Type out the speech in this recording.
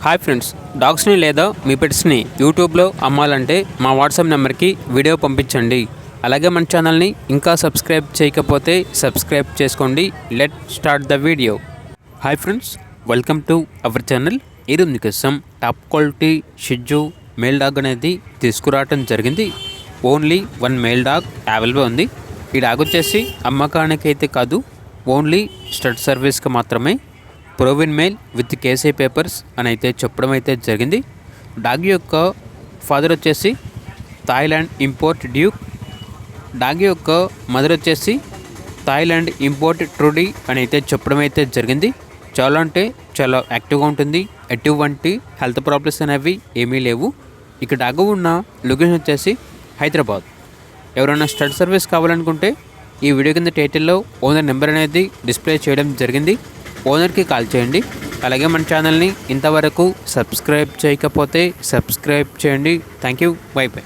Hi friends, డాగ్స్ని లేదా మీ పెట్స్ని యూట్యూబ్లో అమ్మాలంటే మా వాట్సాప్ నెంబర్కి వీడియో పంపించండి. అలాగే మన ఛానల్ని ఇంకా సబ్స్క్రైబ్ చేయకపోతే సబ్స్క్రైబ్ చేసుకోండి. Let start the video. Hi friends, welcome to our channel. ఈరోజు మీకోసం top quality Shih Tzu male dog అనేది తీసుకురావడం జరిగింది. Only one male dog available ఉంది. ఈ డాగ్ వచ్చేసి అమ్మకానికి అయితే కాదు, ఓన్లీ స్టడ్ సర్వీస్కి మాత్రమే. ప్రోవిన్ మేల్ విత్ కేసీ పేపర్స్ అని అయితే చెప్పడం అయితే జరిగింది. డాగ్ యొక్క ఫాదర్ వచ్చేసి థాయిలాండ్ ఇంపోర్ట్ డ్యూక్, డాగ్ యొక్క మదర్ వచ్చేసి థాయిలాండ్ ఇంపోర్ట్ ట్రూడీ అని అయితే చెప్పడం అయితే జరిగింది. చాలా అంటే చాలా యాక్టివ్గా ఉంటుంది. ఎటువంటి హెల్త్ ప్రాబ్లమ్స్ అనేవి ఏమీ లేవు. ఇక డాగ్ ఉన్న లొకేషన్ వచ్చేసి హైదరాబాద్. ఎవరైనా స్టడ్ సర్వీస్ కావాలనుకుంటే ఈ వీడియో కింద టైటిల్లో ఓనర్ నెంబర్ అనేది డిస్ప్లే చేయడం జరిగింది. ఓనర్కి కాల్ చేయండి. అలాగే మన ఛానల్ని ఇంతవరకు సబ్స్క్రైబ్ చేయకపోతే సబ్స్క్రైబ్ చేయండి. Thank you. By by.